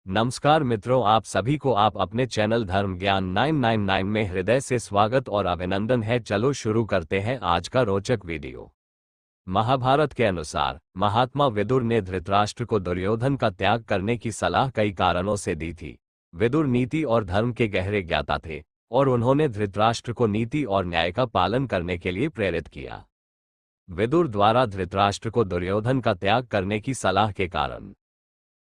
नमस्कार मित्रों, आप सभी को आप अपने चैनल धर्म ज्ञान 999 में हृदय से स्वागत और अभिनंदन है। चलो शुरू करते हैं आज का रोचक वीडियो। महाभारत के अनुसार महात्मा विदुर ने धृतराष्ट्र को दुर्योधन का त्याग करने की सलाह कई कारणों से दी थी। विदुर नीति और धर्म के गहरे ज्ञाता थे और उन्होंने धृतराष्ट्र को नीति और न्याय का पालन करने के लिए प्रेरित किया। विदुर द्वारा धृतराष्ट्र को दुर्योधन का त्याग करने की सलाह के कारण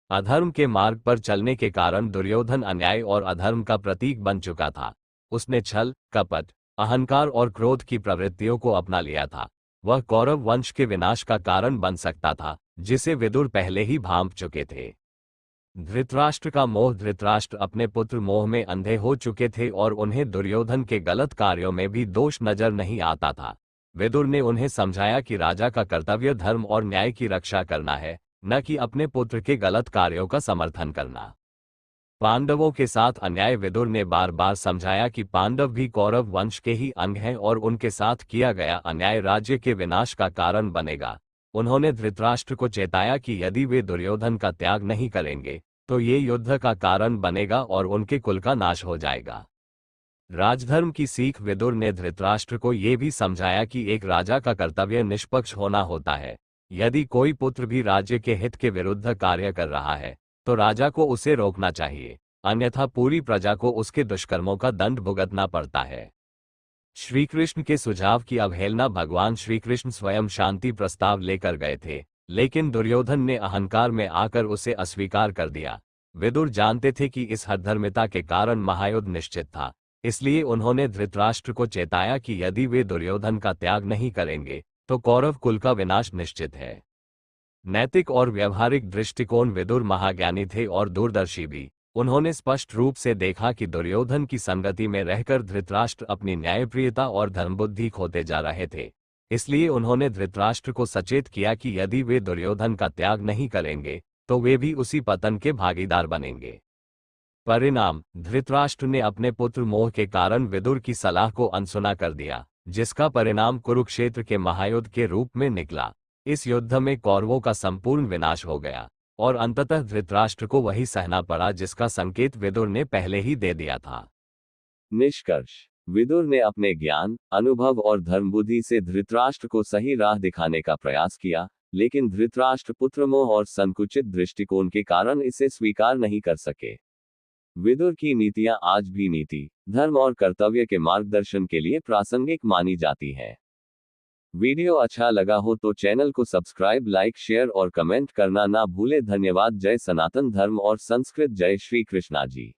अधर्म के मार्ग पर चलने के कारण दुर्योधन अन्याय और अधर्म का प्रतीक बन चुका था। उसने छल, कपट, अहंकार और क्रोध की प्रवृत्तियों को अपना लिया था। वह कौरव वंश के विनाश का कारण बन सकता था, जिसे विदुर पहले ही भांप चुके थे। धृतराष्ट्र का मोह धृतराष्ट्र अपने पुत्र मोह में अंधे हो चुके थे और उन्हें दुर्योधन के गलत कार्यों में भी दोष नजर नहीं आता था। विदुर ने उन्हें समझाया कि राजा का कर्तव्य धर्म और न्याय की रक्षा करना है, न कि अपने पुत्र के गलत कार्यों का समर्थन करना। पांडवों के साथ अन्याय विदुर ने बार बार समझाया कि पांडव भी कौरव वंश के ही अंग हैं और उनके साथ किया गया अन्याय राज्य के विनाश का कारण बनेगा। उन्होंने धृतराष्ट्र को चेताया कि यदि वे दुर्योधन का त्याग नहीं करेंगे तो ये युद्ध का कारण बनेगा और उनके कुल का नाश हो जाएगा। राजधर्म की सीख विदुर ने धृतराष्ट्र को ये भी समझाया कि एक राजा का कर्तव्य निष्पक्ष होना होता है। यदि कोई पुत्र भी राज्य के हित के विरुद्ध कार्य कर रहा है तो राजा को उसे रोकना चाहिए, अन्यथा पूरी प्रजा को उसके दुष्कर्मों का दंड भुगतना पड़ता है। श्रीकृष्ण के सुझाव की अवहेलना भगवान श्रीकृष्ण स्वयं शांति प्रस्ताव लेकर गए थे, लेकिन दुर्योधन ने अहंकार में आकर उसे अस्वीकार कर दिया। विदुर जानते थे कि इस हठधर्मिता के कारण महायुद्ध निश्चित था, इसलिए उन्होंने धृतराष्ट्र को चेताया कि यदि वे दुर्योधन का त्याग नहीं करेंगे तो कौरव कुल का विनाश निश्चित है। नैतिक और व्यवहारिक दृष्टिकोण विदुर महाज्ञानी थे और दूरदर्शी भी। उन्होंने स्पष्ट रूप से देखा कि दुर्योधन की संगति में रहकर धृतराष्ट्र अपनी न्यायप्रियता और धर्मबुद्धि खोते जा रहे थे। इसलिए उन्होंने धृतराष्ट्र को सचेत किया कि यदि वे दुर्योधन का त्याग नहीं करेंगे तो वे भी उसी पतन के भागीदार बनेंगे। परिणाम, धृतराष्ट्र ने अपने पुत्र मोह के कारण विदुर की सलाह को अनसुना कर दिया, जिसका परिणाम कुरुक्षेत्र के महायुद्ध के रूप में निकला। इस युद्ध में कौरवों का संपूर्ण विनाश हो गया और अंततः धृतराष्ट्र को वही सहना पड़ा जिसका संकेत विदुर ने पहले ही दे दिया था। निष्कर्ष, विदुर ने अपने ज्ञान, अनुभव और धर्मबुद्धि से धृतराष्ट्र को सही राह दिखाने का प्रयास किया, लेकिन धृतराष्ट्र पुत्रमोह और संकुचित दृष्टिकोण के कारण इसे स्वीकार नहीं कर सके। विदुर की नीतियां आज भी नीति, धर्म और कर्तव्य के मार्गदर्शन के लिए प्रासंगिक मानी जाती हैं। वीडियो अच्छा लगा हो तो चैनल को सब्सक्राइब, लाइक, शेयर और कमेंट करना ना भूले। धन्यवाद। जय सनातन धर्म और संस्कृत। जय श्री कृष्णा जी।